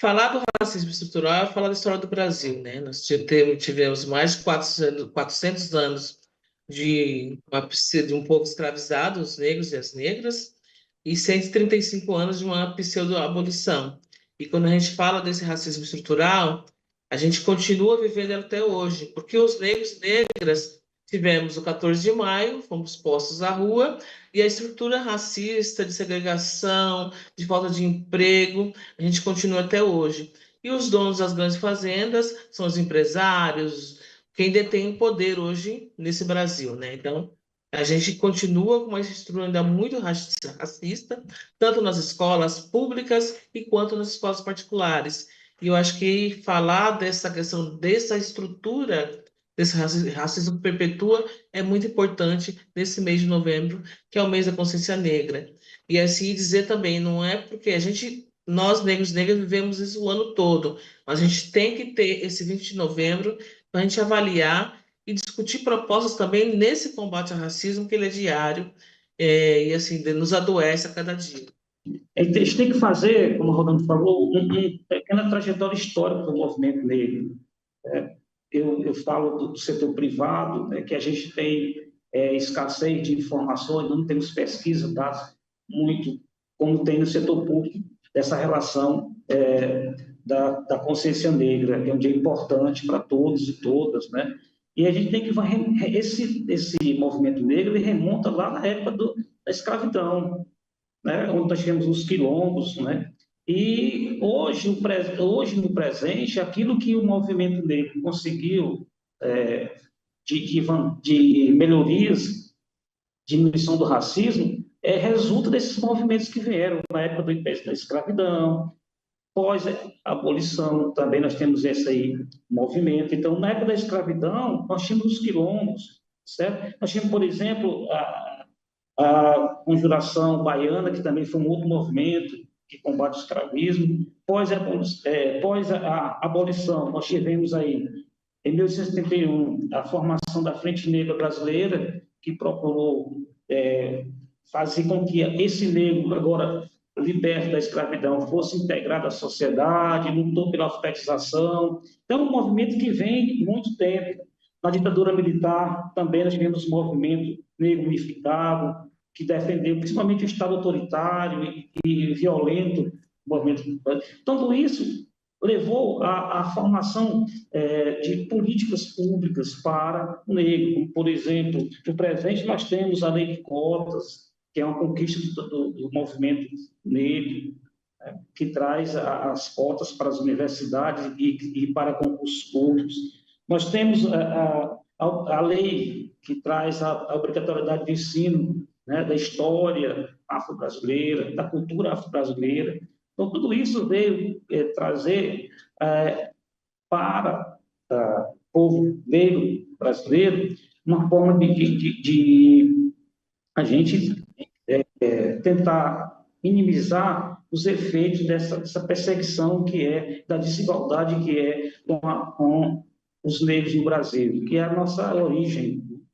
Falar do racismo estrutural é falar da história do Brasil, né? Nós tivemos mais de 400 anos de um povo escravizado, os negros e as negras, e 135 anos de uma pseudo-abolição. E quando a gente fala desse racismo estrutural, a gente continua vivendo ele até hoje, porque os negros e negras tivemos o 14 de maio, fomos postos à rua, e a estrutura racista de segregação, de falta de emprego, a gente continua até hoje. E os donos das grandes fazendas são os empresários, quem detém o poder hoje nesse Brasil, né? Então, a gente continua com uma estrutura ainda muito racista, tanto nas escolas públicas e quanto nas escolas particulares. E eu acho que falar dessa questão, dessa estrutura, desse racismo que perpetua, é muito importante nesse mês de novembro, que é o mês da consciência negra. E assim dizer também, não é porque nós negros e negras vivemos isso o ano todo, mas a gente tem que ter esse 20 de novembro para a gente avaliar e discutir propostas também nesse combate ao racismo, que ele é diário, e assim, nos adoece a cada dia. A gente tem que fazer, como o Rodando falou, uma pequena trajetória histórica do movimento negro. É, eu falo do setor privado, né, que a gente tem escassez de informações, não temos pesquisa, dados muito, como tem no setor público, dessa relação da consciência negra, que é um dia importante para todos e todas, né? E a gente tem que esse movimento negro ele remonta lá na época da escravidão, né, onde nós tivemos os quilombos, né? E hoje no presente, aquilo que o movimento negro conseguiu é, de melhorias, diminuição do racismo, resulta desses movimentos que vieram na época do império da escravidão, pós-abolição, também nós temos esse aí movimento. Então, na época da escravidão, nós tínhamos os quilombos, certo? Nós tínhamos, por exemplo, a Conjuração Baiana, que também foi um outro movimento que combate o escravismo. Pós a abolição, nós tivemos aí, em 1871, a formação da Frente Negra Brasileira, que procurou fazer com que esse negro, agora liberto da escravidão, fosse integrado à sociedade, lutou pela alfabetização. Então, é um movimento que vem de muito tempo. Na ditadura militar, também nós tivemos um movimento negro unificado, que defendeu principalmente o Estado autoritário e violento. Movimento. Tudo isso levou à formação de políticas públicas para o negro, como, por exemplo, no presente nós temos a lei de cotas, que é uma conquista do movimento negro, né, que traz as cotas para as universidades e para concursos públicos. Nós temos a lei que traz a obrigatoriedade de ensino, né, da história afro-brasileira, da cultura afro-brasileira. Então, tudo isso veio trazer para o povo negro brasileiro uma forma de a gente tentar minimizar os efeitos dessa perseguição que é, da desigualdade que é com os negros no Brasil, que é a nossa origem,